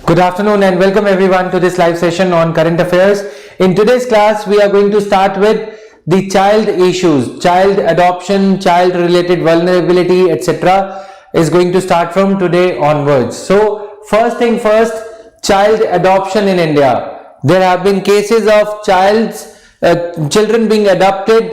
Good afternoon and welcome everyone to this live session on current affairs. In today's class, we are going to start with the child issues, child adoption, child related vulnerability, etc. is going to start from today onwards. So, first thing first, child adoption in India. There have been cases of children being abducted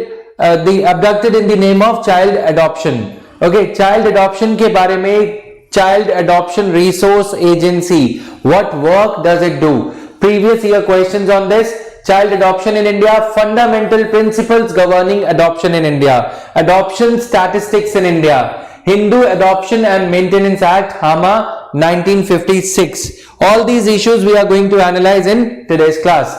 in the name of child adoption. Okay, child adoption के बारे में Child Adoption Resource Agency, what work does it do? Previous year questions on this. Child adoption in India, fundamental principles governing adoption in India, adoption statistics in India, Hindu Adoption and Maintenance Act, HAMA 1956. All these issues we are going to analyze in today's class.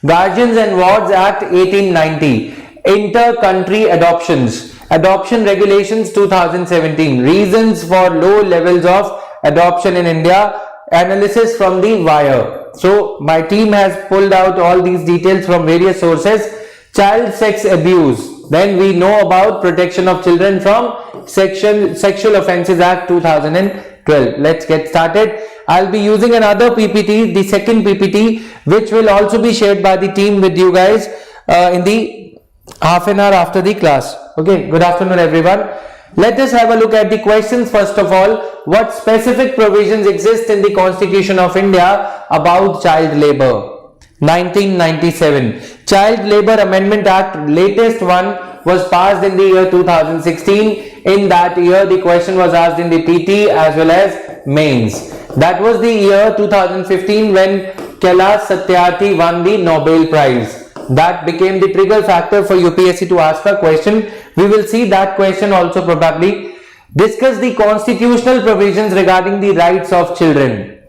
Guardians and Wards Act 1890, inter-country adoptions, Adoption Regulations 2017, reasons for low levels of adoption in India, analysis from the Wire. So my team has pulled out all these details from various sources. Child sex abuse, then we know about Protection of Children from Sexual Offences Act 2012. Let's get started. I'll be using another PPT, the second PPT, which will also be shared by the team with you guys in the half an hour after the class. Okay, good afternoon everyone. Let us have a look at the questions. First of all, what specific provisions exist in the Constitution of India about child labor? 1997. Child Labor Amendment Act, latest one, was passed in the year 2016. In that year, the question was asked in the TT as well as mains. That was the year 2015 when Kailash Satyarthi won the Nobel Prize. That became the trigger factor for UPSC to ask a question. We will see that question also probably. Discuss the constitutional provisions regarding the rights of children.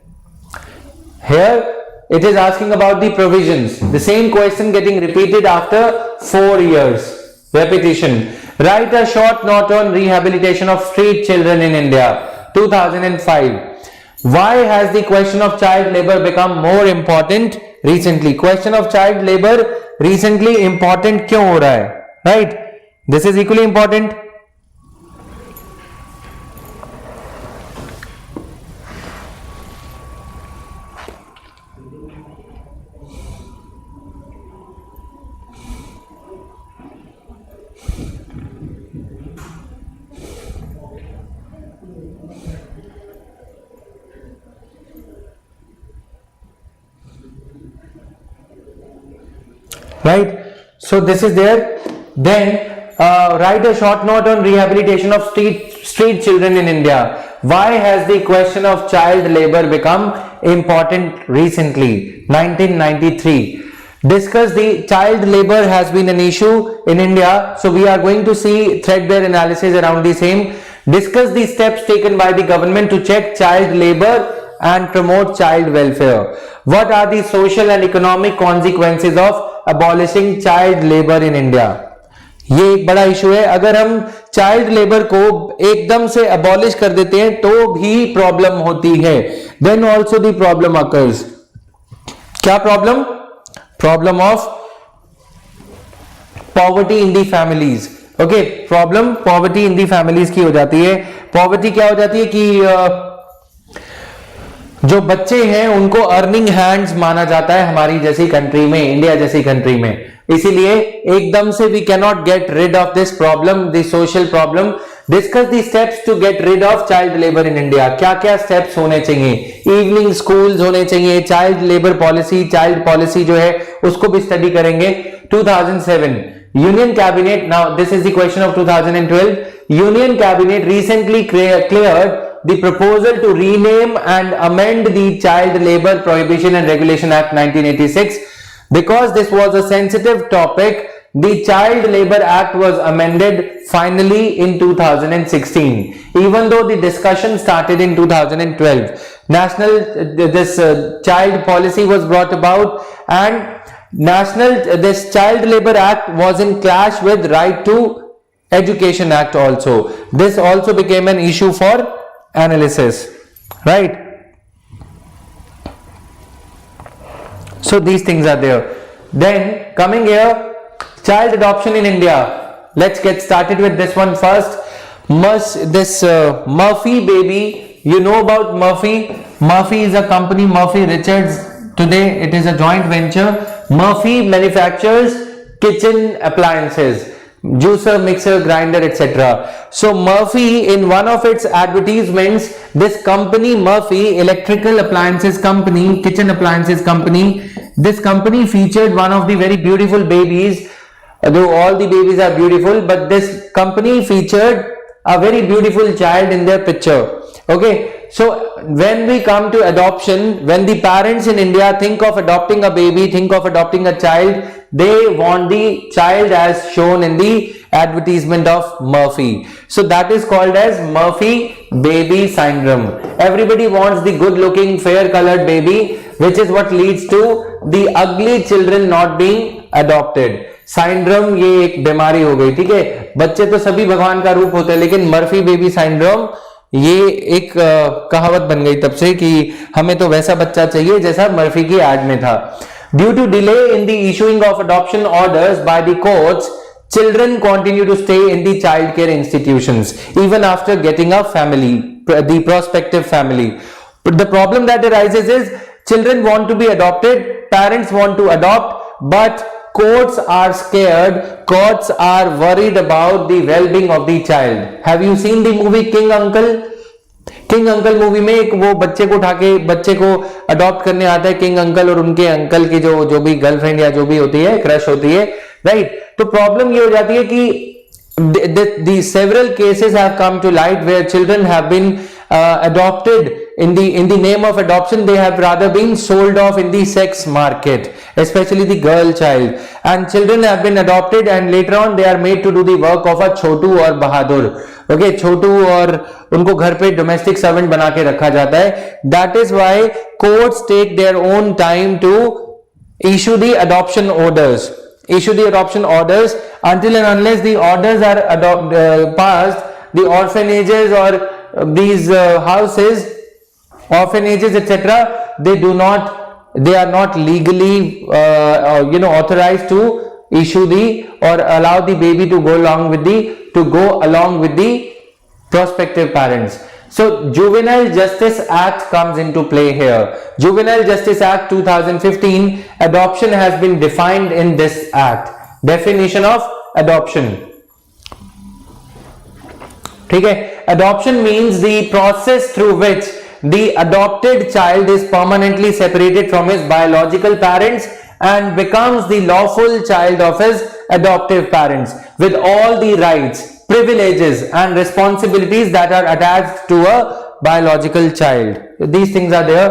Here it is asking about the provisions. The same question getting repeated after 4 years. Repetition. Write a short note on rehabilitation of street children in India. 2005. Why has the question of child labor become more important recently? Question of child labor recently important क्यों हो रहा है? Right? This is equally important. Right? So this is there. Then write a short note on rehabilitation of street children in India. Why has the question of child labor become important recently? 1993. Discuss the child labor has been an issue in India. So we are going to see threadbare analysis around the same. Discuss the steps taken by the government to check child labor and promote child welfare. What are the social and economic consequences of abolishing child labor in India? ये एक बड़ा issue है. अगर हम child labour को एकदम से abolish कर देते हैं तो भी प्रॉब्लम होती है. Then also the problem occurs. क्या problem? Problem of poverty in the families. Okay, problem poverty in the families की हो जाती है. पॉवर्टी क्या हो जाती है कि जो बच्चे हैं उनको अर्निंग हैंड्स माना जाता है हमारी जैसी कंट्री में, इंडिया जैसी कंट्री में. इसीलिए एकदम से we can not get rid of this problem, this social problem. Discuss the steps to get rid of child labour in India. क्या क्या स्टेप्स होने चाहिए? इवनिंग स्कूल्स होने चाहिए, child labour policy, child policy जो है उसको भी स्टडी करेंगे. 2007 union cabinet. Now this is the question of 2012. Union cabinet recently cleared the proposal to rename and amend the Child Labor Prohibition and Regulation Act 1986. Because this was a sensitive topic, the Child Labor Act was amended finally in 2016. Even though the discussion started in 2012, this child policy was brought about, and this Child Labor Act was in clash with Right to Education Act also. This also became an issue for analysis, right? So these things are there. Then coming here, child adoption in India. Let's get started with this one first. Murphy baby, you know about Murphy. Murphy is a company, Murphy Richards. Today it is a joint venture. Murphy manufactures kitchen appliances, juicer, mixer, grinder, etc. So Murphy, in one of its advertisements, this company Murphy, electrical appliances company, kitchen appliances company, this company featured one of the very beautiful babies. Though all the babies are beautiful, but this company featured a very beautiful child in their picture. Okay, so when we come to adoption, when the parents in India think of adopting a baby, think of adopting a child, they want the child as shown in the advertisement of Murphy. So that is called as Murphy baby syndrome. Everybody wants the good looking fair colored baby, which is what leads to the ugly children not being adopted. साइंड्रोम ये एक बीमारी हो गई, ठीक है। बच्चे तो सभी भगवान का रूप होते हैं, लेकिन मर्फी बेबी साइंड्रोम ये एक कहावत बन गई तब से कि हमें तो वैसा बच्चा चाहिए जैसा मर्फी की एड में था। Due to delay in the issuing of adoption orders by the courts, children continue to stay in the child care institutions even after getting a family, the prospective family. But the problem that arises is children want to be adopted, parents want to adopt, but courts are scared, courts are worried about the well-being of the child. Have you seen the movie King Uncle? King uncle movie में एक वो बच्चे को उठा के बच्चे को adopt करने आता है किंग अंकल, और उनके अंकल की जो भी गर्लफ्रेंड या जो भी होती है, क्रश होती है, राइट। तो प्रॉब्लम ये हो जाती है कि the several cases have come to light where children have been adopted in the name of adoption. They have rather been sold off in the sex market, especially the girl child, and children have been adopted and later on they are made to do the work of a छोटू और बहादुर। Okay, छोटू और उनको घर पे domestic servant बना के रखा जाता है। That is why courts take their own time to issue the adoption orders. Until and unless the orders are passed, the orphanages or these houses, orphanages, etc., they are not legally authorized to issue or allow the baby to go along with the prospective parents. So Juvenile Justice Act comes into play here. Juvenile Justice Act 2015, adoption has been defined in this act. Definition of adoption. ठीक है, adoption means the process through which the adopted child is permanently separated from his biological parents and becomes the lawful child of his adoptive parents with all the rights, privileges and responsibilities that are attached to a biological child. These things are there.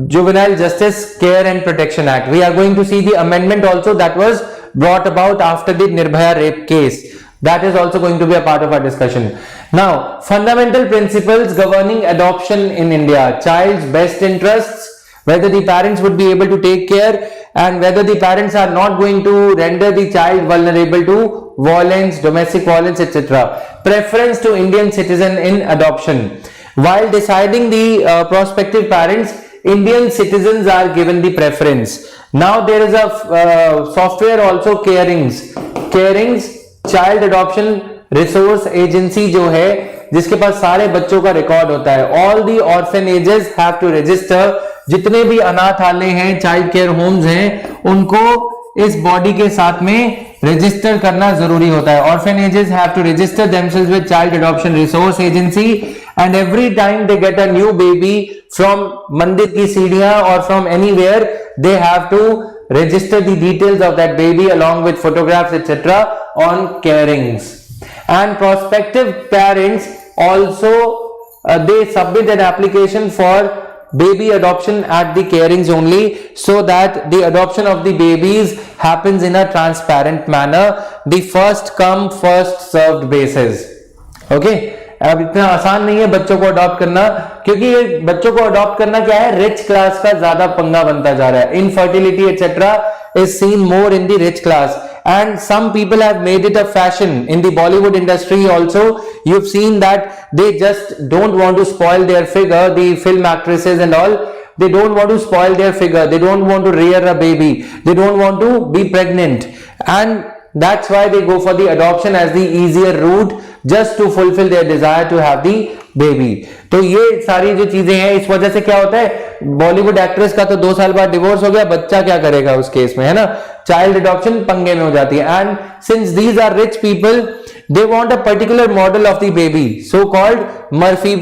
Juvenile Justice Care and Protection Act. We are going to see the amendment also that was brought about after the Nirbhaya rape case. That is also going to be a part of our discussion. Now, fundamental principles governing adoption in India. Child's best interests, whether the parents would be able to take care and whether the parents are not going to render the child vulnerable to violence, domestic violence, etc. Preference to Indian citizen in adoption. While deciding the prospective parents, Indian citizens are given the preference. Now there is a software also, Carings, child adoption resource agency जो है जिसके पास सारे बच्चों का record होता है। All the orphanages have to register, जितने भी अनाथालय हैं, चाइल्ड केयर होम्स हैं, उनको इस बॉडी के साथ में रजिस्टर करना जरूरी होता है। Orphanages have to register themselves with child adoption resource agency and every time they get a new baby from मंदिर की सीढ़ियां और from anywhere, they have to register the details of that baby along with photographs etc. on Carings. And prospective parents also they submit an application for baby adoption at the Carings only, so that the adoption of the babies happens in a transparent manner, the first come first served basis. Okay, अब इतना आसान नहीं है बच्चों को adopt करना, क्योंकि ये बच्चों को अडॉप्ट करना क्या है, रिच क्लास का ज्यादा पंगा बनता जा रहा है। Infertility etcetera is seen more in the rich class and some people have made it a fashion in the Bollywood industry also. You've seen that they just don't want to spoil their figure, the film actresses and all, they don't want to spoil their figure, they don't want to rear a baby, they don't want to be pregnant, and that's why they go for the adoption as the easier route, just to fulfill their desire to have the baby. तो ये सारी जो चीजें हैं, इस वजह से क्या होता है, बॉलीवुड एक्ट्रेस का तो 2 साल बाद डिवोर्स हो गया, बच्चा क्या करेगा उस केस में, है ना, चाइल्ड अडॉप्शन पंगे में हो जाती है. And since these are rich people, they want a particular model of the baby, so called Murphy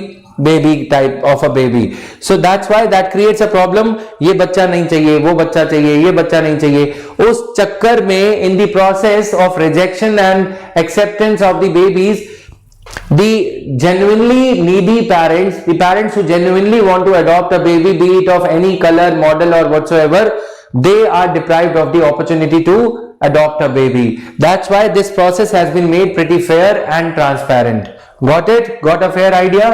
baby type of a baby. So that's why that creates a problem. ये बच्चा नहीं चाहिए, वो बच्चा चाहिए, ये बच्चा नहीं चाहिए. उस चक्कर में in the process of rejection and acceptance of the babies, the genuinely needy parents, the parents who genuinely want to adopt a baby, be it of any color, model or whatsoever, they are deprived of the opportunity to adopt a baby. That's why this process has been made pretty fair and transparent. Got it? Got a fair idea?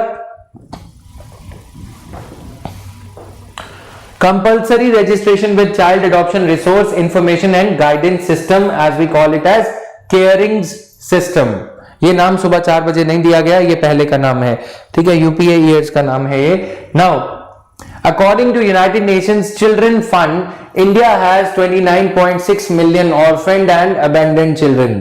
Compulsory registration with child adoption resource information and guidance system, as we call it as Carings system. ये नाम सुबह 4 बजे नहीं दिया गया, ये पहले का नाम है, ठीक है, यूपीए ईयर्स का नाम है ये. Now according to United Nations Children Fund, India has 29.6 million orphaned and abandoned children.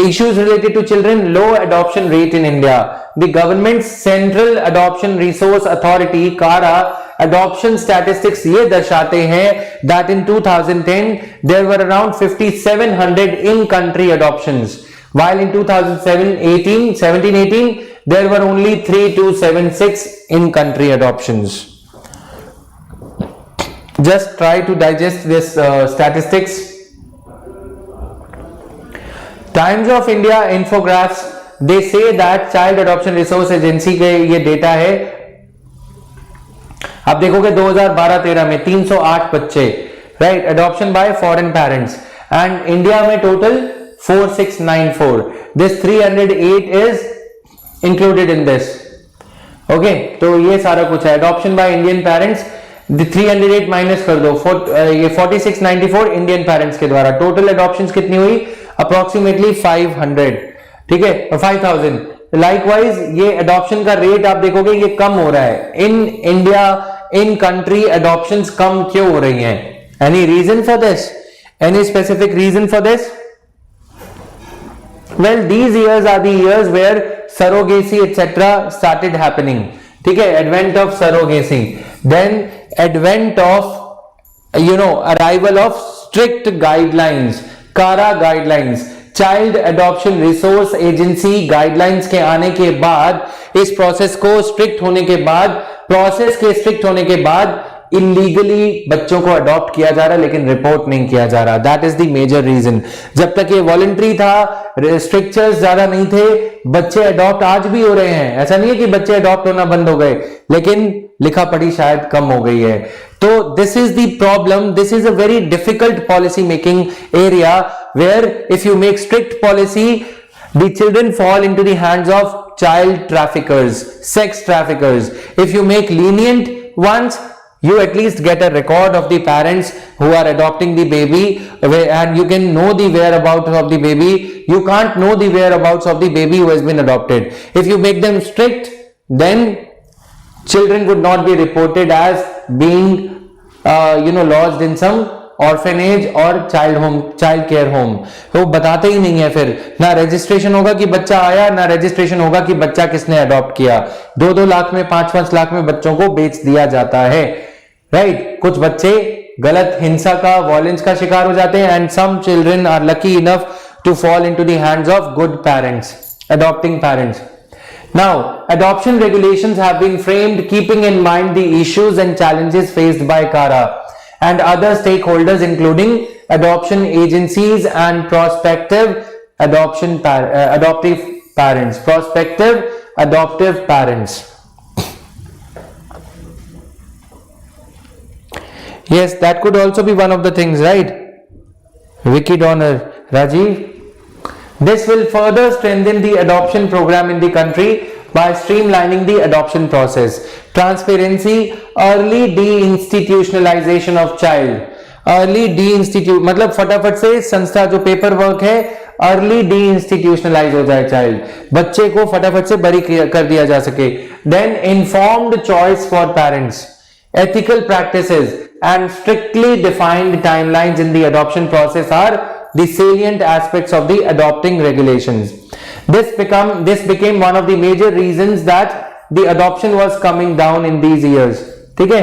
Issues related to children, low adoption rate in India. The government's Central Adoption Resource Authority CARA adoption statistics ये दर्शाते हैं that in 2010 there were around 5700 in-country adoptions, while in 2017-18 there were only 3276 in-country adoptions. Just try to digest this statistics. Times of India infographics, they say that Child Adoption Resource Agency के ये data है. आप देखोगे 2012-13 में 308 बच्चे, right, adoption by foreign parents, and India में total 4694. This 308 is included in this. Okay, तो ये सारा कुछ है adoption by Indian parents. 308 minus कर दो, ये 4694 इंडियन पेरेंट्स के द्वारा. टोटल अडॉप्शंस कितनी हुई? अप्रोक्सीमेटली 500, ठीक है, 5000. लाइकवाइज ये अडॉप्शन का रेट आप देखोगे ये कम हो रहा है in India. In country adoptions कम क्यों हो रही हैं? Any reason for this? Any specific reason for this? Well, these years are the years where surrogacy etc. started happening. ठीक है, advent of surrogacy, then advent of arrival of strict guidelines, CARA guidelines, child adoption resource agency guidelines के आने के बाद, इस process को strict होने के बाद, प्रोसेस के स्ट्रिक्ट होने के बाद इलीगली बच्चों को अडॉप्ट किया जा रहा है लेकिन रिपोर्ट नहीं किया जा रहा. That is the major reason. जब तक ये वॉलंटरी था, रिस्ट्रिक्शंस ज्यादा नहीं थे, बच्चे अडॉप्ट आज भी हो रहे हैं. ऐसा नहीं है कि बच्चे अडॉप्ट होना बंद हो गए, लेकिन लिखा पढ़ी शायद कम हो गई है. तो this is the problem. This is a very difficult policy making area where if you make strict policy, the children fall into the hands of child traffickers, sex traffickers. If you make lenient ones, you at least get a record of the parents who are adopting the baby, and you can know the whereabouts of the baby. You can't know the whereabouts of the baby who has been adopted. If you make them strict, then children would not be reported as being lodged in some orphanage और child care home. तो बताते ही नहीं है, फिर ना registration होगा कि बच्चा आया, ना रजिस्ट्रेशन होगा कि बच्चा किसने अडॉप्ट किया. 2-2 लाख में, 5-5 लाख में बच्चों को बेच दिया जाता है, राइट. कुछ बच्चे गलत हिंसा का, वॉयलेंस का शिकार हो जाते हैं, and some children are lucky enough to fall into the hands of good parents, adopting parents. Now, adoption regulations have been framed keeping in mind the issues and challenges faced by CARA and other stakeholders, including adoption agencies and prospective adoptive parents. Prospective adoptive parents. Yes, that could also be one of the things, right? Vicky Donner, Rajiv. This will further strengthen the adoption program in the country by streamlining the adoption process. Transparency, early de-institutionalization of child. Early मतलब फटाफट से संस्था जो paper work है, early de-institutionalize हो जाए child, बच्चे को फटाफट से बरी कर दिया जा सके. Then informed choice for parents, ethical practices and strictly defined timelines in the adoption process are the salient aspects of the adopting regulations. This became one of the major reasons that the adoption was coming down in these years. ठीक है?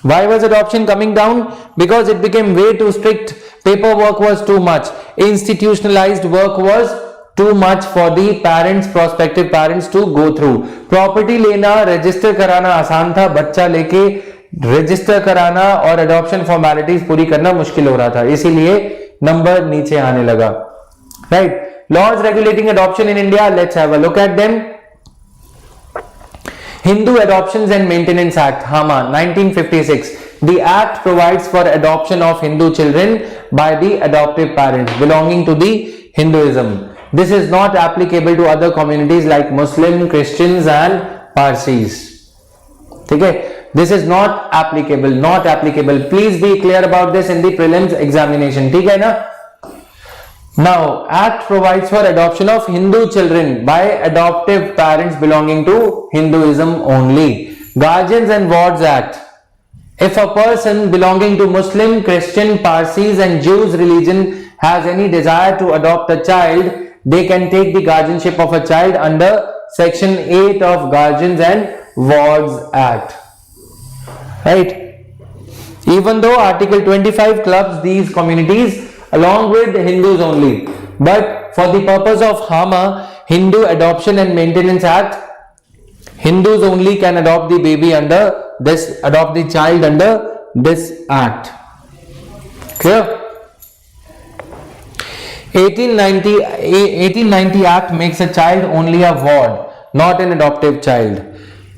Why was adoption coming down? Because it became way too strict. Paperwork was too much. Institutionalized work was too much for the parents, prospective parents to go through. Property लेना, register कराना आसान था, बच्चा लेके register कराना और adoption formalities पूरी करना मुश्किल हो रहा था, इसीलिए नंबर नीचे आने लगा. Right? Laws regulating adoption in India, let's have a look at them. Hindu Adoptions and Maintenance Act, HAMA, 1956. The act provides for adoption of Hindu children by the adoptive parents belonging to the Hinduism. This is not applicable to other communities like Muslim, Christians and Parsis. Okay? This is not applicable. Please be clear about this in the prelims examination. Okay, na? Now, Act provides for adoption of Hindu children by adoptive parents belonging to Hinduism only. Guardians and Wards Act. If a person belonging to Muslim, Christian, Parsis and Jews religion has any desire to adopt a child, they can take the guardianship of a child under Section 8 of Guardians and Wards Act. Right? Even though Article 25 clubs these communities along with Hindus only, but for the purpose of HAMA, Hindu Adoption and Maintenance Act, Hindus only can adopt the child under this act. Clear? 1890 Act makes a child only a ward, not an adoptive child.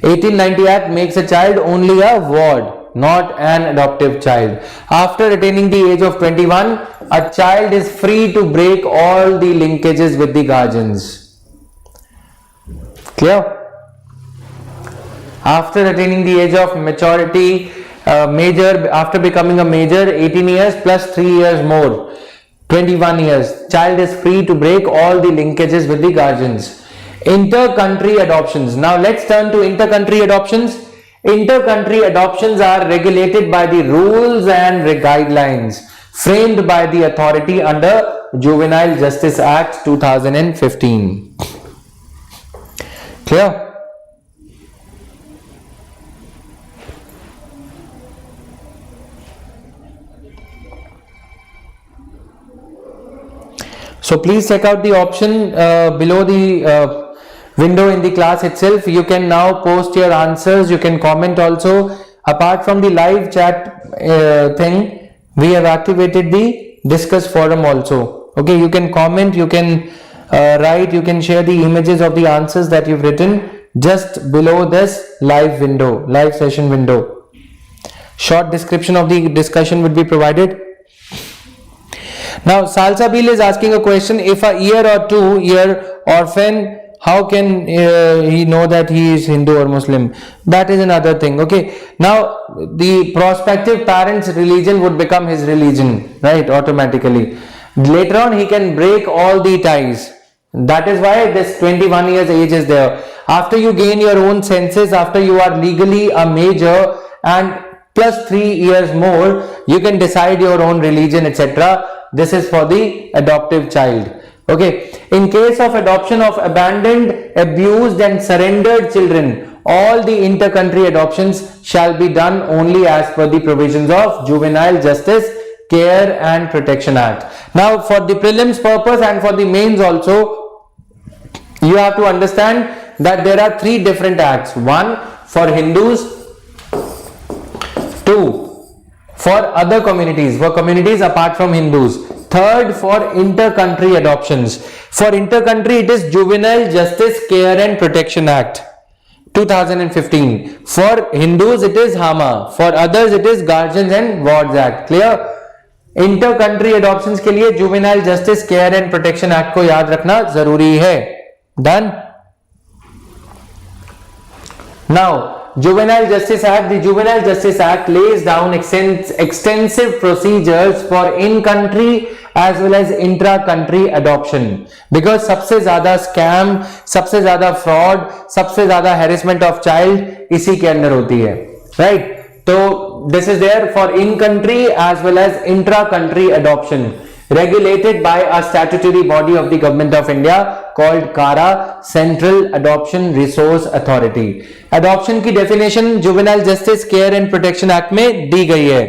1890 Act makes a child only a ward, not an adoptive child. After attaining the age of 21, a child is free to break all the linkages with the guardians. Clear? After attaining the age of maturity, after becoming a major, 18 years plus 3 years more, 21 years, child is free to break all the linkages with the guardians. Inter-country adoptions. Now let's turn to inter-country adoptions. Inter-country adoptions are regulated by the rules and guidelines framed by the authority under Juvenile Justice Act 2015. Clear? So please check out the option below the window in the class itself. You can now post your answers. You can comment also. Apart from the live chat thing, we have activated the discuss forum also. Okay, you can comment, you can write, you can share the images of the answers that you've written just below this live window, live session window. Short description of the discussion would be provided. Now Salsabil is asking a question: if a year or 2 year orphan, how can he know that he is Hindu or Muslim? That is another thing. Okay, now the prospective parent's religion would become his religion, right, automatically. Later on he can break all the ties. That is why this 21 years age is there. After you gain your own senses, after you are legally a major and plus 3 years more, you can decide your own religion, etc. This is for the adoptive child. Okay, in case of adoption of abandoned, abused and surrendered children, all the inter-country adoptions shall be done only as per the provisions of Juvenile Justice Care and Protection Act. Now for the prelims purpose and for the mains also, you have to understand that there are 3 different acts. 1 for Hindus, 2 for other communities, for communities apart from Hindus, 3rd for inter-country adoptions. For inter-country it is Juvenile Justice Care and Protection Act 2015. For Hindus it is HAMA, for others it is Guardians and Wards Act. Clear? Inter-country adoptions के लिए Juvenile Justice Care and Protection Act को याद रखना जरूरी है. Done? Now Juvenile Justice Act, the Juvenile Justice Act lays down extensive procedures for in-country as well as intra-country adoption, because सबसे ज़्यादा scam, सबसे ज़्यादा fraud, सबसे ज़्यादा harassment of child इसी के अंदर होती है, right? तो this is there for in-country as well as intra-country adoption. regulated by a statutory body of the government of India called CARA, Central Adoption Resource Authority. Adoption की definition Juvenile Justice Care and Protection Act में दी गई है.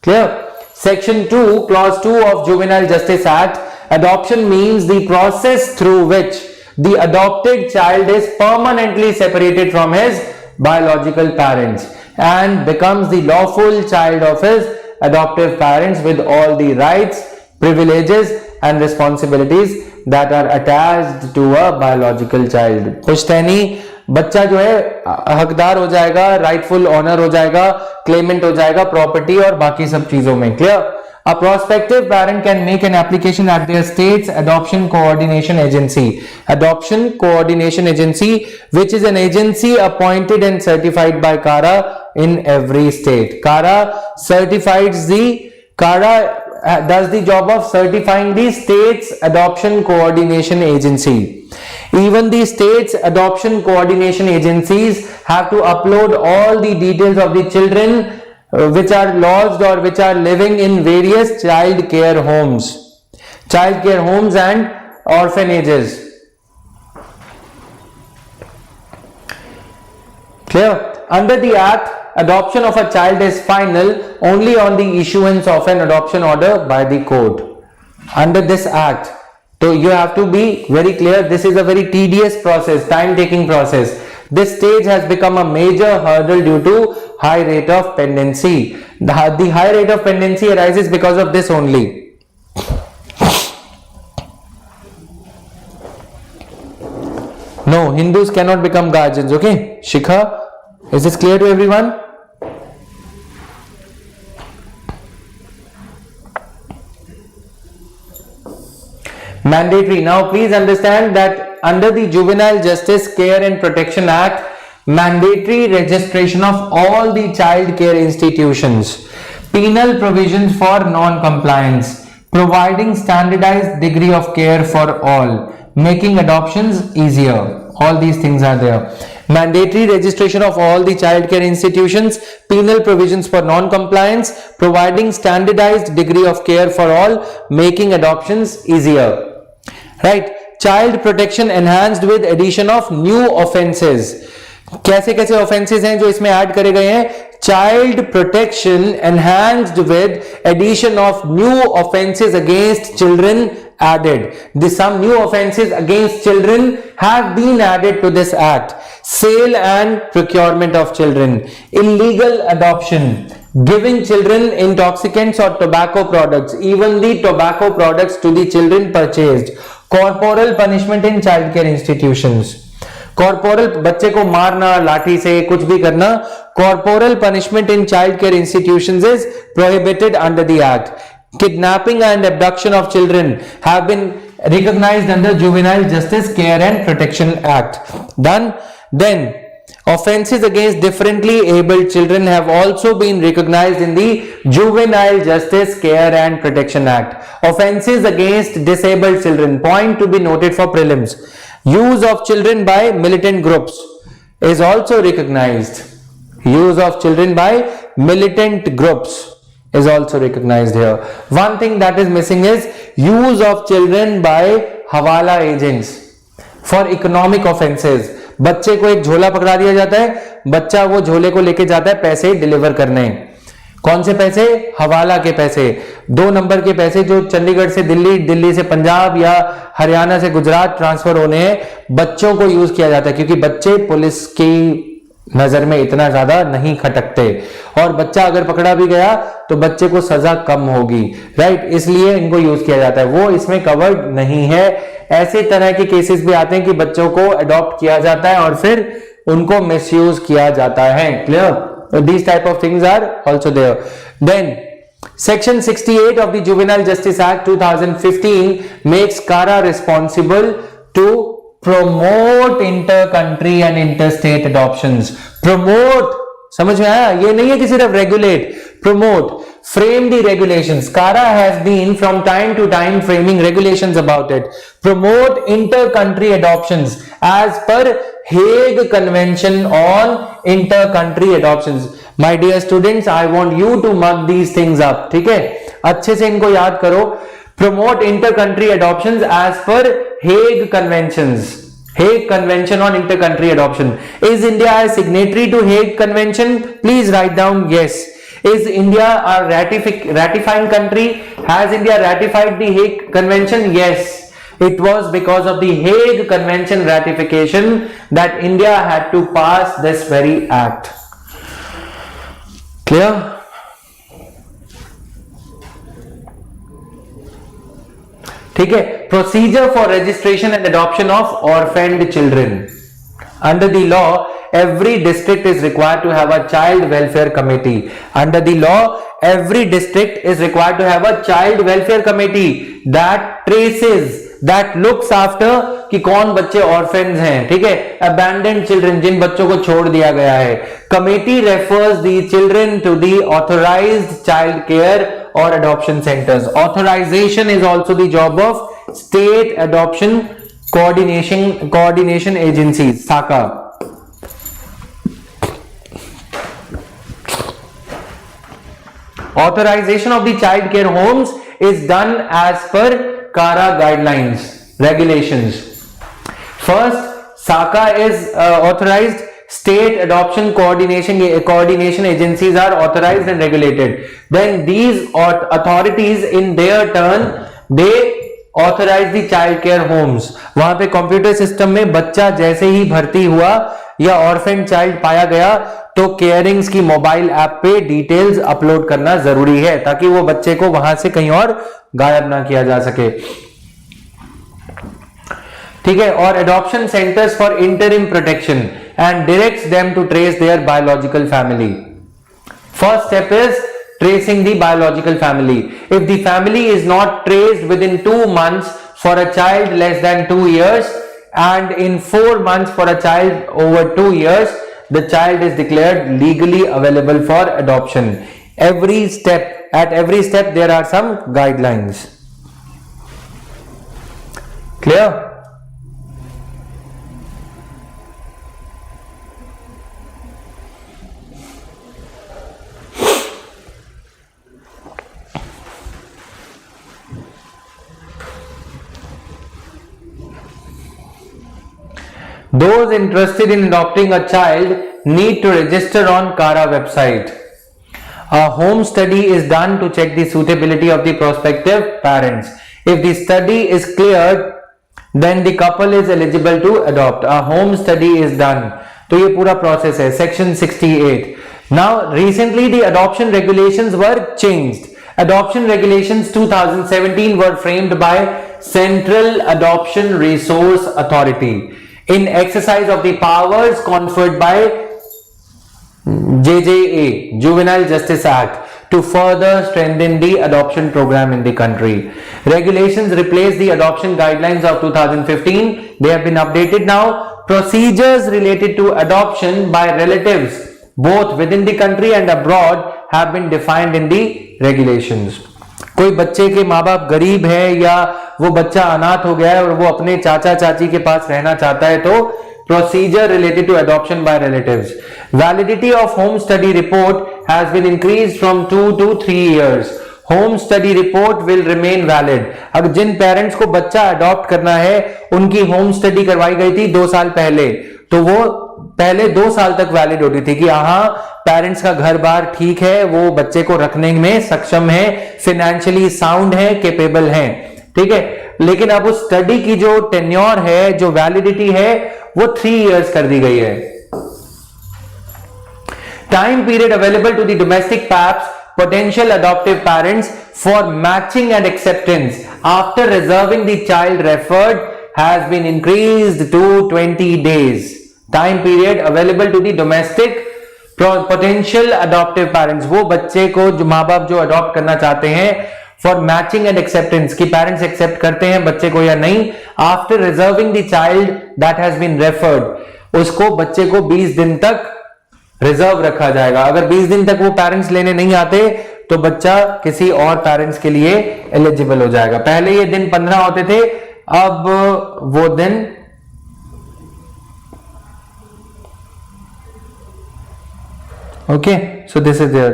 Clear? Section 2, Clause 2 of Juvenile Justice Act, adoption means the process through which the adopted child is permanently separated from his biological parents and becomes the lawful child of his adoptive parents with all the rights, privileges and responsibilities that are attached to a biological child. पुश्तैनी बच्चा जो है हकदार हो जाएगा, rightful honour हो जाएगा, Clement हो जाएगा प्रॉपर्टी और बाकी सब चीजों में. Clear? A prospective parent can make an application at their state's adoption coordination agency. Adoption coordination agency, which is an agency appointed and certified by CARA in every state. CARA does the job of certifying the state's adoption coordination agency. Even the state's adoption coordination agencies have to upload all the details of the children which are lodged or which are living in various child care homes and orphanages. Clear? Under the Act, adoption of a child is final only on the issuance of an adoption order by the court. Under this Act, so you have to be very clear, this is a very tedious process, time-taking process. This stage has become a major hurdle due to high rate of pendency. The high rate of pendency arises because of this only. No, Hindus cannot become guardians. Okay, Shikha, is this clear to everyone? Mandatory. Now please understand that under the Juvenile Justice Care and Protection Act, mandatory registration of all the child care institutions, penal provisions for non-compliance, providing standardized degree of care for all, making adoptions easier. All these things are there. Mandatory registration of all the child care institutions, penal provisions for non-compliance, providing standardized degree of care for all, making adoptions easier. Right? Child protection enhanced with addition of new offenses. कैसे कैसे offenses हैं जो इसमें add करे गए हैं? Child protection enhanced with addition of new offenses against children added. Some new offenses against children have been added to this act. Sale and procurement of children, illegal adoption, giving children intoxicants or tobacco products, even the tobacco products to the children purchased, corporal punishment in child care institutions. Corporal बच्चे को मारना लाठी से कुछ भी करना, corporal punishment in child care institutions is prohibited under the act. Kidnapping and abduction of children have been recognized under Juvenile Justice Care and Protection Act. Then offenses against differently abled children have also been recognized in the Juvenile Justice Care and Protection Act. Offenses against disabled children, point to be noted for prelims. Use of children by militant groups is also recognized. Use of children by militant groups is also recognized here. One thing that is missing is use of children by hawala agents for economic offenses. बच्चे को एक झोला पकड़ा दिया जाता है, बच्चा वो झोले को लेके जाता है पैसे डिलीवर करने. कौन से पैसे? हवाला के पैसे, 2 नंबर के पैसे जो चंडीगढ़ से दिल्ली, दिल्ली से पंजाब या हरियाणा से गुजरात ट्रांसफर होने हैं, बच्चों को यूज किया जाता है क्योंकि बच्चे पुलिस की नजर में इतना ज्यादा नहीं खटकते और बच्चा अगर पकड़ा भी गया तो बच्चे को सजा कम होगी. राइट? इसलिए इनको यूज किया जाता है. वो इसमें कवर्ड नहीं है. ऐसे तरह के केसेस भी आते हैं कि बच्चों को अडॉप्ट किया जाता है और फिर उनको मिसयूज किया जाता है. Clear? These type of things are also there. Then Section 68 of the Juvenile Justice Act 2015 makes CARA responsible to promote inter-country and interstate adoptions. Promote, समझ में आया? ये नहीं है कि सिर्फ regulate, promote, frame the regulations. CARA has been from time to time framing regulations about it. Promote inter-country adoptions as per Hague Convention on Inter-Country Adoptions. My dear students, I want you to mark these things up. ठीक है? अच्छे से इनको याद करो. Promote inter-country adoptions as per Hague Conventions. Hague Convention on Inter-Country Adoption. Is India a signatory to Hague Convention? Please write down yes. Is India a ratifying country? Has India ratified the Hague Convention? Yes. It was because of the Hague Convention ratification that India had to pass this very act. Clear? ठीक है. Procedure for registration and adoption of orphaned children. Under the law, every district is required to have a child welfare committee. Under the law, every district is required to have a child welfare committee that traces, that looks after कि कौन बच्चे orphans हैं, ठीक है, abandoned children, जिन बच्चों को छोड़ दिया गया है. Committee refers the children to the authorized child care or adoption centers. Authorization is also the job of state adoption coordination agencies, SACA. Authorization of the child care homes is done as per CARA guidelines, regulations. First, SACA is authorized. State adoption coordination agencies are authorized and regulated. Then these authorities in their turn, they authorize the child care homes. वहां पे computer system में बच्चा जैसे ही भर्ती हुआ या orphan child पाया गया तो केयरिंग्स की मोबाइल ऐप पे डिटेल्स अपलोड करना जरूरी है ताकि वो बच्चे को वहां से कहीं और गायब ना किया जा सके. ठीक है. और adoption centres for interim protection and directs them to trace their biological family. First step is tracing the biological family. If the family is not traced within 2 months for a child less than 2 years and in 4 months for a child over 2 years, the child is declared legally available for adoption. At every step there are some guidelines. Clear? Those interested in adopting a child need to register on CARA website. A home study is done to check the suitability of the prospective parents. If the study is cleared, then the couple is eligible to adopt. A home study is done. तो ये पूरा process है. Section 68. Now, recently the adoption regulations were changed. Adoption regulations 2017 were framed by Central Adoption Resource Authority in exercise of the powers conferred by JJA, Juvenile Justice Act, to further strengthen the adoption program in the country. Regulations replace the adoption guidelines of 2015. They have been updated now. Procedures related to adoption by relatives, both within the country and abroad, have been defined in the regulations. कोई बच्चे के माँ बाप गरीब है या वो बच्चा अनाथ हो गया है और वो अपने चाचा चाची के पास रहना चाहता है तो procedure related to adoption by relatives. Validity of home study report has been increased from 2 to 3 years. Home study report will remain valid. अब जिन पेरेंट्स को बच्चा अडॉप्ट करना है उनकी होम स्टडी करवाई गई थी 2 साल पहले, तो वो पहले 2 साल तक वैलिड होती थी कि हाँ पेरेंट्स का घर बार ठीक है, वो बच्चे को रखने में सक्षम है, फाइनेंशियली साउंड है, कैपेबल है. ठीक है. लेकिन अब उस स्टडी की जो टेन्योर है, जो वैलिडिटी है, वो 3 years कर दी गई है. Time period available to the domestic PAPs potential adoptive parents for matching and acceptance after reserving the child referred has been increased to 20 days. Time period available to the domestic potential adoptive parents, वो बच्चे को जो माँ बाप जो adopt करना चाहते हैं, for matching and acceptance कि पेरेंट्स एक्सेप्ट करते हैं बच्चे को या नहीं, after reserving the child that has been referred, उसको बच्चे को 20 दिन तक रिजर्व रखा जाएगा. अगर 20 दिन तक वो पेरेंट्स लेने नहीं आते तो बच्चा किसी और पेरेंट्स के लिए एलिजिबल हो जाएगा. पहले ये दिन 15 होते थे, अब वो दिन okay. So this is there.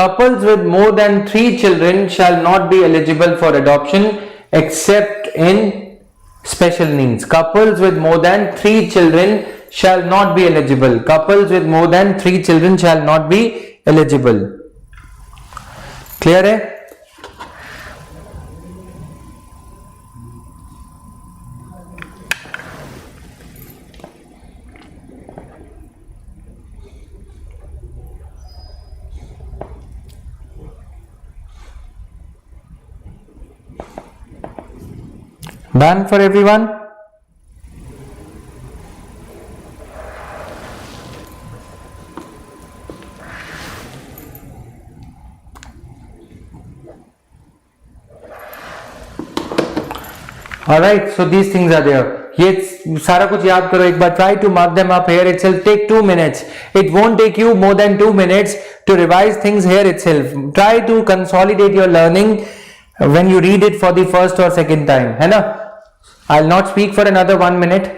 couples with more than 3 children shall not be eligible for adoption except in special needs. Couples with more than 3 children shall not be eligible. Couples with more than 3 children shall not be eligible. Clear है? Done for everyone? Alright, so these things are there. ये सारा कुछ याद करो एक बार. Try to mark them up here itself. Take 2 minutes. It won't take you more than 2 minutes to revise things here itself. Try to consolidate your learning when you read it for the first or second time. है ना? I'll not speak for another 1 minute.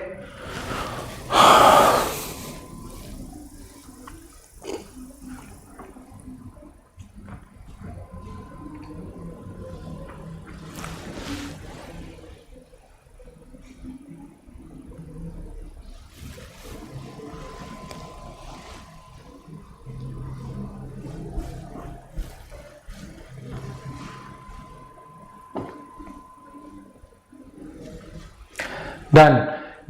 Done.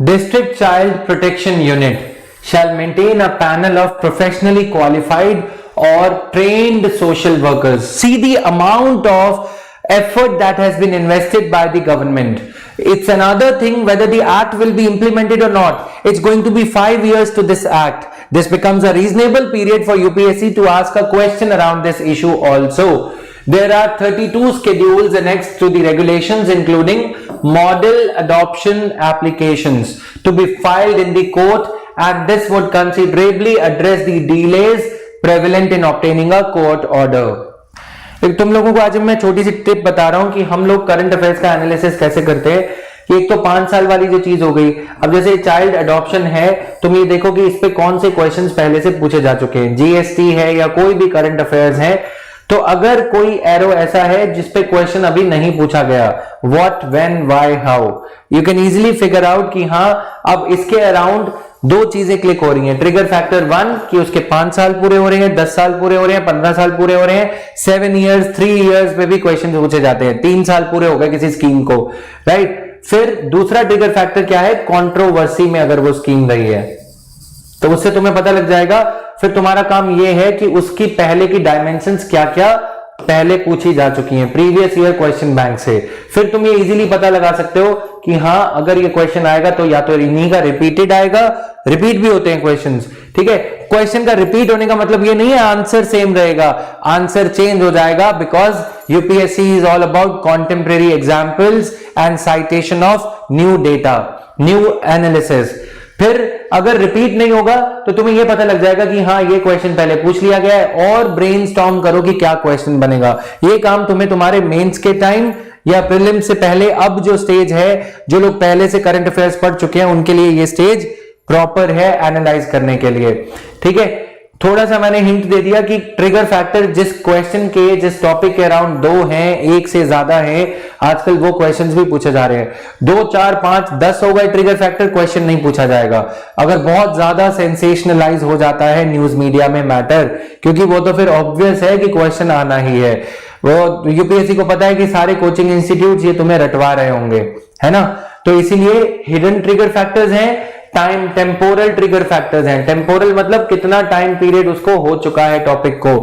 District Child Protection Unit shall maintain a panel of professionally qualified or trained social workers. See the amount of effort that has been invested by the government. It's another thing whether the act will be implemented or not. It's going to be 5 years to this act. This becomes a reasonable period for UPSC to ask a question around this issue also. There are 32 schedules annexed to the regulations, including model adoption applications to be filed in the court, and this would considerably address the delays prevalent in obtaining a court order. तुम लोगों को आज मैं छोटी सी tip बता रहा हूं कि हम लोग करंट अफेयर्स का एनालिसिस कैसे करते हैं. कि एक तो 5 साल वाली जो चीज हो गई, अब जैसे चाइल्ड अडॉप्शन है, तुम ये देखो कि इस पे कौन से क्वेश्चंस पहले से पूछे जा चुके हैं. जीएसटी है या कोई भी करंट अफेयर्स है, तो अगर कोई एरो ऐसा है जिसपे क्वेश्चन अभी नहीं पूछा गया, what, when, why, how, you can easily figure out कि हाँ अब इसके अराउंड 2 चीजें क्लिक हो रही हैं. ट्रिगर फैक्टर 1 कि उसके 5 साल पूरे हो रहे हैं, 10 साल पूरे हो रहे हैं, 15 साल पूरे हो रहे हैं, 7 इयर्स, 3 इयर्स पे भी क्वेश्चन पूछे जाते हैं, 3 साल पूरे हो गए किसी स्कीम को, राइट. फिर दूसरा ट्रिगर फैक्टर क्या है, कंट्रोवर्सी में अगर वो स्कीम रही है तो उससे तुम्हें पता लग जाएगा. फिर तुम्हारा काम यह है कि उसकी पहले की डायमेंशंस क्या क्या पहले पूछी जा चुकी हैं प्रीवियस ईयर क्वेश्चन बैंक से. फिर तुम ये इजीली पता लगा सकते हो कि हाँ अगर ये क्वेश्चन आएगा तो या तो इन्हीं का रिपीटेड आएगा, रिपीट भी होते हैं क्वेश्चंस, ठीक है. क्वेश्चन का रिपीट होने का मतलब ये नहीं है आंसर सेम रहेगा, आंसर चेंज हो जाएगा, because UPSC is all about contemporary examples and citation of new data, new analysis. फिर अगर रिपीट नहीं होगा तो तुम्हें यह पता लग जाएगा कि हाँ ये क्वेश्चन पहले पूछ लिया गया है, और ब्रेनस्टॉर्म करो कि क्या क्वेश्चन बनेगा. ये काम तुम्हें तुम्हारे मेंस के टाइम या प्रीलिम्स से पहले, अब जो स्टेज है, जो लोग पहले से करंट अफेयर्स पढ़ चुके हैं उनके लिए ये स्टेज प्रॉपर है एनालाइज करने के लिए, ठीक है. थोड़ा सा मैंने हिंट दे दिया कि ट्रिगर फैक्टर जिस क्वेश्चन के, जिस टॉपिक के अराउंड 2 हैं, 1 से ज्यादा है, आजकल वो क्वेश्चंस भी पूछे जा रहे हैं. 2, 4, 5, 10 हो गए ट्रिगर फैक्टर, क्वेश्चन नहीं पूछा जाएगा. अगर बहुत ज्यादा सेंसेशनलाइज हो जाता है न्यूज मीडिया में मैटर, क्योंकि वो तो फिर ऑब्वियस है कि क्वेश्चन आना ही है. वो यूपीएससी को पता है कि सारे कोचिंग इंस्टीट्यूट ये तुम्हें रटवा रहे होंगे, है ना. तो इसीलिए हिडन ट्रिगर फैक्टर्स हैं, टाइम टेम्पोरल ट्रिगर फैक्टर्स हैं. टेम्पोरल मतलब कितना टाइम पीरियड उसको हो चुका है टॉपिक को.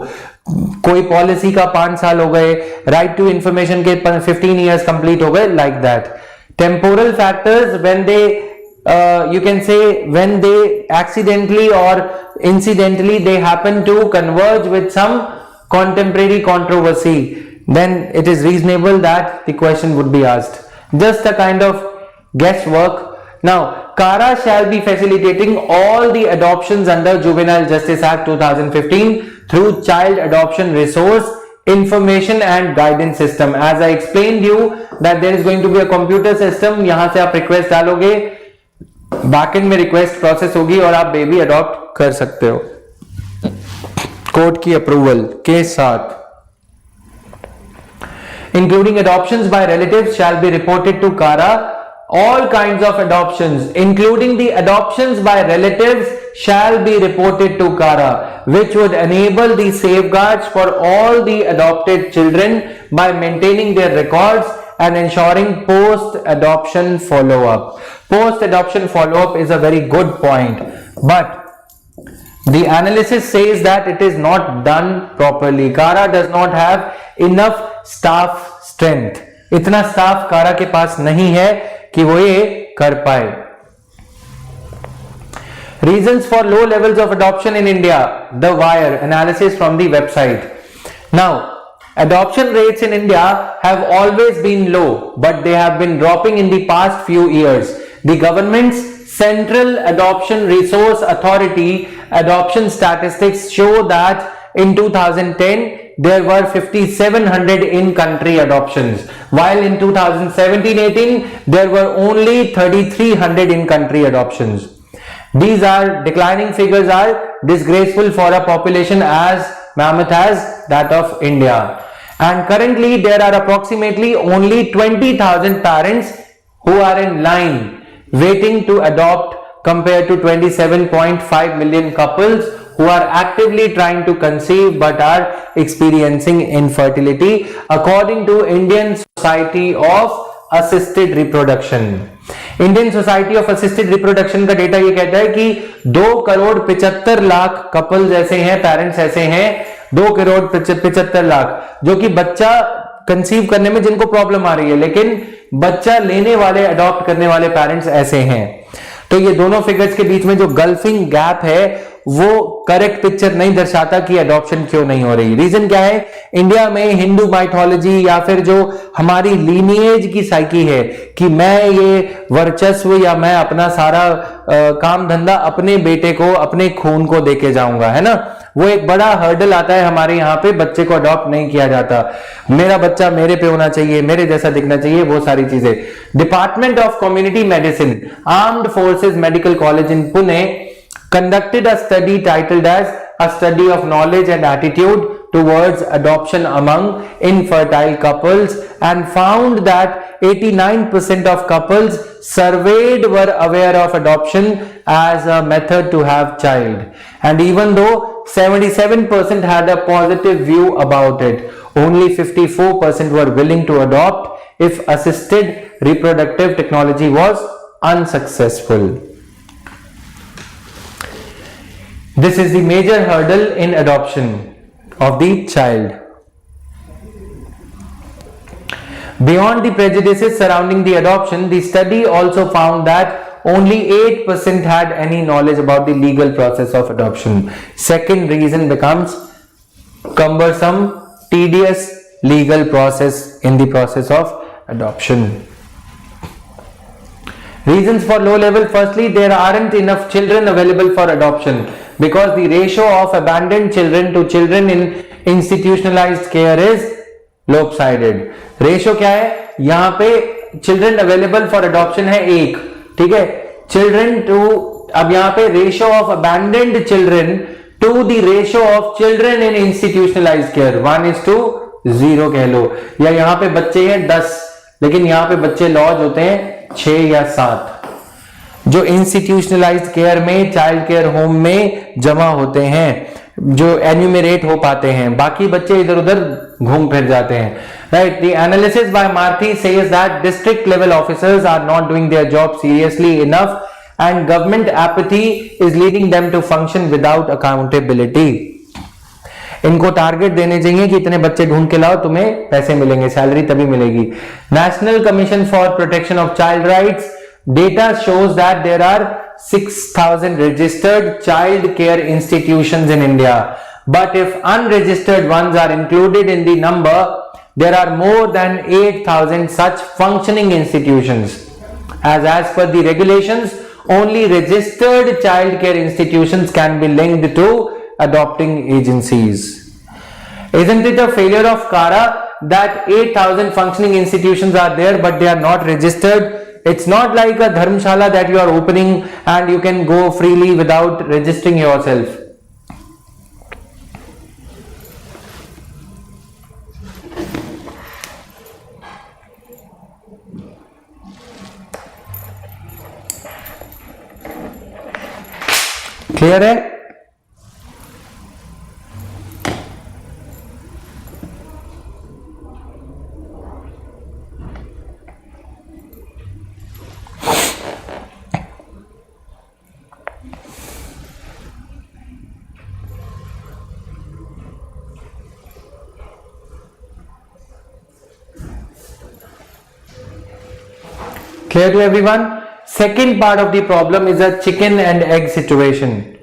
कोई पॉलिसी का 5 साल हो गए, राइट टू इंफॉर्मेशन के 15 इयर्स कंप्लीट हो गए, like that. Temporal factors when they you can say when they accidentally or incidentally they happen to converge with some contemporary controversy, then it is reasonable that the question would be asked. Just a kind of guesswork. Now, CARA shall be facilitating all the adoptions under Juvenile Justice Act 2015 through Child Adoption Resource Information and Guidance System. As I explained you that there is going to be a computer system. यहां से आप request डालोगे, backend में request process होगी और आप baby adopt कर सकते हो. कोर्ट की अप्रूवल के साथ। Including adoptions by relatives shall be reported to CARA. All kinds of adoptions, including the adoptions by relatives, shall be reported to CARA, which would enable the safeguards for all the adopted children by maintaining their records and ensuring post-adoption follow-up. Post-adoption follow-up is a very good point, but the analysis says that it is not done properly. CARA does not have enough staff strength. इतना staff CARA के पास नहीं है कि वो ये कर पाए। Reasons for low levels of adoption in India. The Wire analysis from the website. Now, adoption rates in India have always been low, but they have been dropping in the past few years. The government's Central Adoption Resource Authority adoption statistics show that in 2010 there were 5,700 in-country adoptions, while in 2017-18 there were only 3,300 in-country adoptions. These are declining figures are disgraceful for a population as mammoth as that of India. And currently there are approximately only 20,000 parents who are in line waiting to adopt compared to 27.5 million couples who are actively trying to conceive but are experiencing infertility, according to Indian Society of Assisted Reproduction. Indian Society of Assisted Reproduction का data ये कहता है कि 2,75,00,000 couples ऐसे हैं, parents ऐसे हैं, 2,75,00,000 जो कि बच्चा कंसीव करने में जिनको प्रॉब्लम आ रही है, लेकिन बच्चा लेने वाले, अडॉप्ट करने वाले पेरेंट्स ऐसे हैं। तो ये दोनों फिगर्स के बीच में जो गल्फिंग गैप है वो करेक्ट पिक्चर नहीं दर्शाता कि अडॉप्शन क्यों नहीं हो रही। रीजन क्या है? इंडिया में हिंदू माइथोलॉजी या फिर जो हमारी लीनिएज की साइकी है कि मैं ये वर्चस्व या मैं अपना सारा काम धंधा अपने बेटे को, अपने खून को देके जाऊंगा, है ना, वो एक बड़ा हर्डल आता है हमारे यहाँ पे। बच्चे को अडॉप्ट नहीं किया जाता, मेरा बच्चा मेरे पे होना चाहिए, मेरे जैसा दिखना चाहिए, वो सारी चीजें। Department of community medicine, armed forces medical college in Pune conducted a study titled as A Study of Knowledge and Attitude Towards Adoption Among Infertile Couples and found that 89% of couples surveyed were aware of adoption as a method to have child, and even though 77% had a positive view about it, only 54% were willing to adopt if assisted reproductive technology was unsuccessful. This is the major hurdle in adoption of the child. Beyond the prejudices surrounding the adoption, the study also found that only 8% had any knowledge about the legal process of adoption. Second reason becomes cumbersome, tedious legal process in the process of adoption. Reasons for low level: firstly, there aren't enough children available for adoption because the ratio of abandoned children to children in institutionalized care is lopsided. Ratio क्या है? यहाँ पे children available for adoption है 1, ठीक है, children to, अब यहाँ पे ratio of abandoned children to the ratio of children in institutionalised care 1:0 कह लो, या यहाँ पे बच्चे हैं 10 लेकिन यहाँ पे बच्चे लॉज होते हैं 6 या 7 जो इंस्टीट्यूशनलाइज्ड केयर में, चाइल्ड केयर होम में जमा होते हैं, जो एन्यूमरेट हो पाते हैं, बाकी बच्चे इधर उधर घूम फिर जाते हैं, right. The analysis by Murthy says that district level officers are not doing their job seriously enough and government apathy is leading them to function without accountability. इनको टारगेट देने चाहिए कि इतने बच्चे ढूंढ के लाओ, तुम्हें पैसे मिलेंगे, सैलरी तभी मिलेगी। National commission for protection of child rights data shows that there are 6,000 registered child care institutions in India, but if unregistered ones are included in the number, there are more than 8,000 such functioning institutions. As per the regulations, only registered child care institutions can be linked to adopting agencies. Isn't it a failure of CARA that 8,000 functioning institutions are there but they are not registered? It's not like a dharmshala that you are opening and you can go freely without registering yourself. Clear है? Clear to everyone? Second part of the problem is a chicken and egg situation.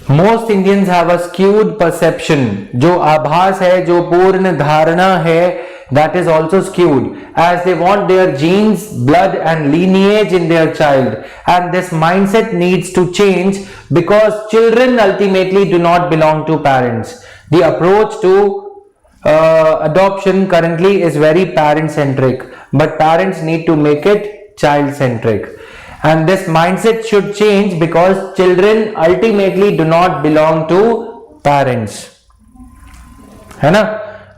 Most Indians have a skewed perception. जो आभास है, जो पूर्ण धारणा है, that is also skewed, as they want their genes, blood and lineage in their child, and this mindset needs to change because children ultimately do not belong to parents. The approach to adoption currently is very parent centric, but parents need to make it child centric, and this mindset should change because children ultimately do not belong to parents, है ना?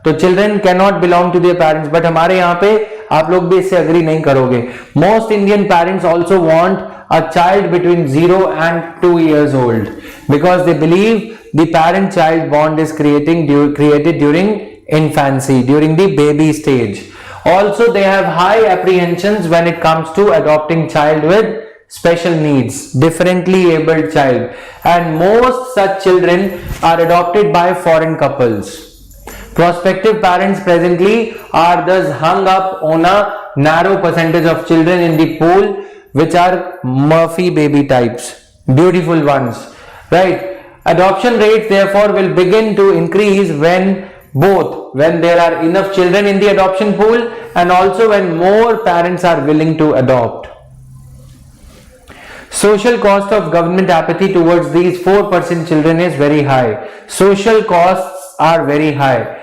तो children cannot belong to their parents, but हमारे यहाँ पे आप लोग भी इससे agree नहीं करोगे. Most Indian parents also want a child between 0 and 2 years old because they believe the parent-child bond is created during infancy, during the baby stage. Also, they have high apprehensions when it comes to adopting child with special needs, differently abled child, and most such children are adopted by foreign couples. Prospective parents presently are thus hung up on a narrow percentage of children in the pool, which are Murphy baby types, beautiful ones, right? Adoption rates therefore will begin to increase when there are enough children in the adoption pool and also when more parents are willing to adopt. Social cost of government apathy towards these 4% children is very high. Social costs are very high.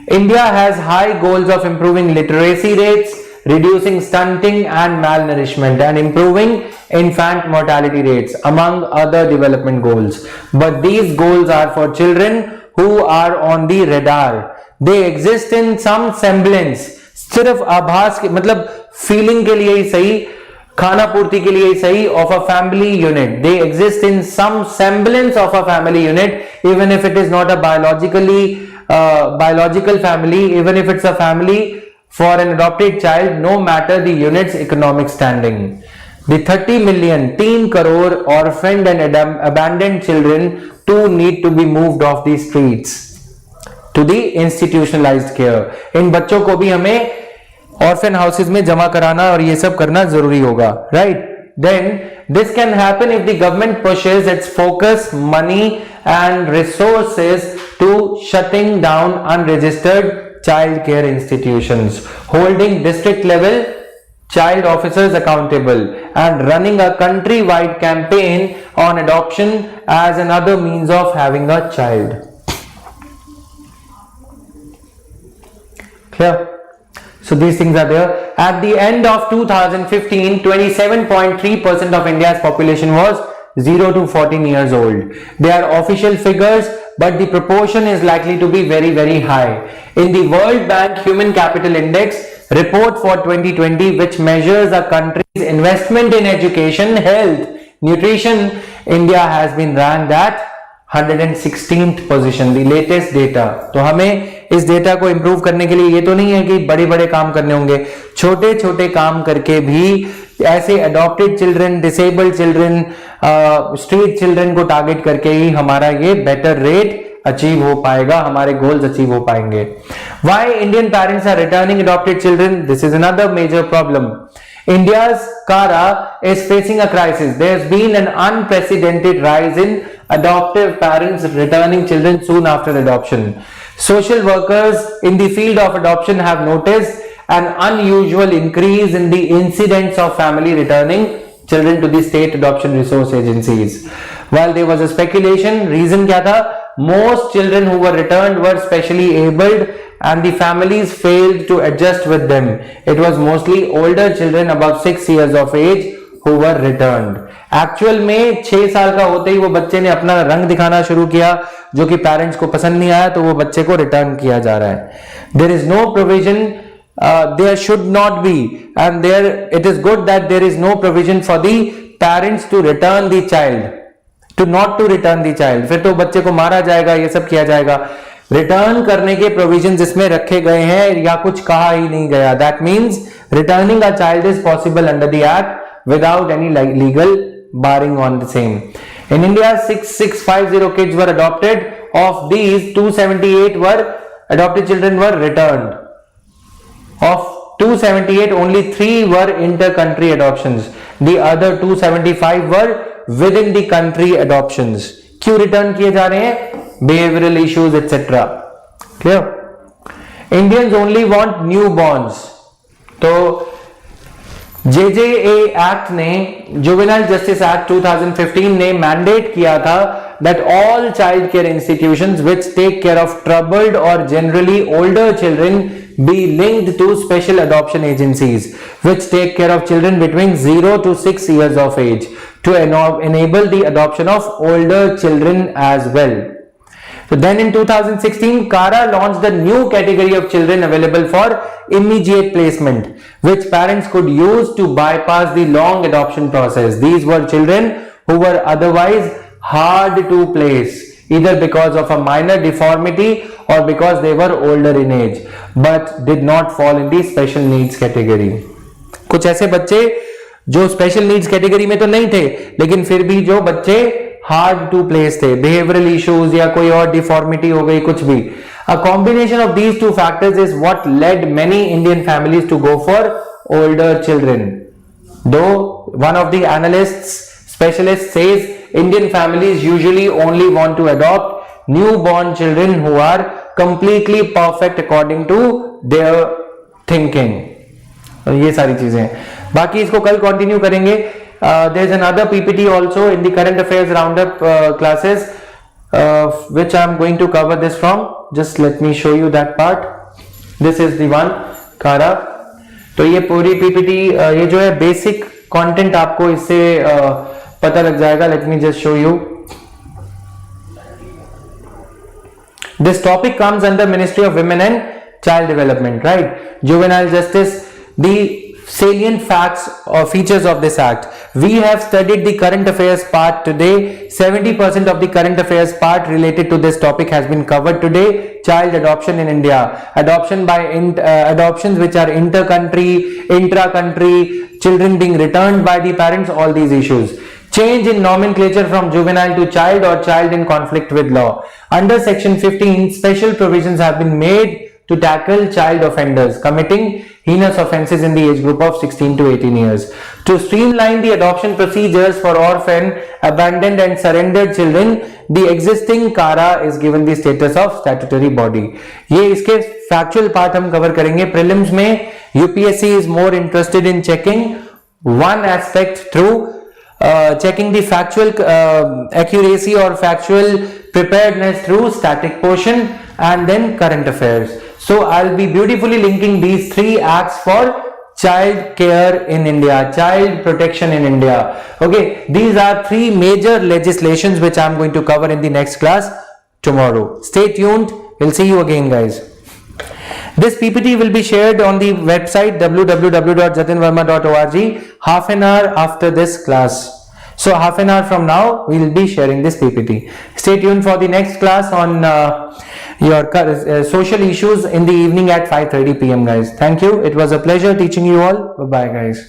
India has high goals of improving literacy rates, reducing stunting and malnourishment, and improving infant mortality rates, among other development goals. But these goals are for children who are on the radar. They exist in some semblance. सिर्फ आभास के मतलब feeling के लिए ही सही, खाना पूर्ति के लिए ही सही, of a family unit. They exist in some semblance of a family unit, even if it is not a biological family, even if it's a family for an adopted child, no matter the unit's economic standing. The 30 million, 3 crore orphaned and abandoned children too need to be moved off the streets to the institutionalized care. इन बच्चों को भी हमें orphan houses में जमा कराना और ये सब करना जरूरी होगा, right? Then this can happen if the government pushes its focus, money and resources to shutting down unregistered child care institutions, holding district level child officers accountable, and running a country-wide campaign on adoption as another means of having a child. Clear? So these things are there. At the end of 2015, 27.3% of India's population was 0 to 14 years old. They are official figures, but the proportion is likely to be very, very high. In the World Bank Human Capital Index report for 2020, which measures a country's investment in education, health, nutrition, India has been ranked at 116th position, the latest data. तो हमें इस data को improve करने के लिए ये तो नहीं है कि बड़े बड़े काम करने होंगे, छोटे छोटे काम करके भी ऐसे adopted children, disabled children, street children को टारगेट करके ही हमारा ये बेटर रेट अचीव हो पाएगा, हमारे गोल्स अचीव हो पाएंगे. Why Indian parents are returning adopted children? This is another major problem. India's CARA is facing a crisis. There's been an unprecedented rise in adoptive parents returning children soon after adoption. Social workers in the field of adoption have noticed an unusual increase in the incidence of family returning children to the state adoption resource agencies. While there was a speculation, reason क्या था? Most children who were returned were specially abled and the families failed to adjust with them. It was mostly older children above 6 years of age who were returned. Actual में 6 साल का होते ही वो बच्चे ने अपना रंग दिखाना शुरू किया जो कि पेरेंट्स को पसंद नहीं आया, तो वो बच्चे को रिटर्न किया जा रहा है. There is no provision, there should not be, and there it is good that there is no provision for the parents to return the child to not to return the child, फिर तो बच्चे को मारा जाएगा, ये सब किया जाएगा। रिटर्न करने के प्रोविजन इसमें रखे गए हैं या कुछ कहा ही नहीं गया। That means returning a child is possible under the act without any legal barring on the same. In India, 6650 kids were adopted. Of these, 278 were adopted children were returned. Of 278, only 3 were inter-country adoptions. The other 275 were within the country adoptions. क्यों return किए जा रहे हैं? Behavioral issues, etc. Clear? Indians only want newborns. तो JJA act ने, juvenile justice act 2015 ने mandate किया था that all child care institutions which take care of troubled or generally older children be linked to special adoption agencies which take care of children between 0 to 6 years of age to enable the adoption of older children as well. So then in 2016, CARA launched a new category of children available for immediate placement, which parents could use to bypass the long adoption process. These were children who were otherwise hard to place, either because of a minor deformity or because they were older in age, but did not fall in the special needs category. कुछ ऐसे बच्चे जो special needs category में तो नहीं थे, लेकिन फिर भी जो बच्चे हार्ड टू प्लेस थे, बिहेवियरल इश्यूज या कोई और डिफॉर्मिटी हो गई, कुछ भी। A combination of these two factors is what led many Indian families to go for older children. Though one of the analysts specialist says Indian families usually only want to adopt new born children who are completely perfect according to their thinking. ये सारी चीजें, बाकी इसको कल continue करेंगे। There is another PPT also in the current affairs roundup classes, which I am going to cover this from. Just let me show you that part. This is the one, CARA. तो ये पूरी PPT, ये जो है basic content आपको इससे पता लग जाएगा. Let me just show you. This topic comes under Ministry of Women and Child Development, right? Juvenile justice, the salient facts or features of this act. We have studied the current affairs part today. 70% of the current affairs part related to this topic has been covered today. Child adoption in India, adoption by adoptions which are inter-country, intra-country, children being returned by the parents, all these issues. Change in nomenclature from juvenile to child or child in conflict with law. Under section 15, special provisions have been made to tackle child offenders committing heinous offences in the age group of 16 to 18 years. To streamline the adoption procedures for orphan, abandoned and surrendered children, the existing CARA is given the status of statutory body. ये इसके factual part हम cover करेंगे. Prelims में UPSC is more interested in checking one aspect through checking the factual accuracy or factual preparedness through static portion and then current affairs. So I'll be beautifully linking these three acts for child care in India, child protection in India. Okay, these are three major legislations which I'm going to cover in the next class tomorrow. Stay tuned. We'll see you again, guys. This PPT will be shared on the website www.jatinvarma.org half an hour after this class. So half an hour from now, we will be sharing this PPT. Stay tuned for the next class on your social issues in the evening at 5:30 p.m. guys. Thank you. It was a pleasure teaching you all. Bye bye, guys.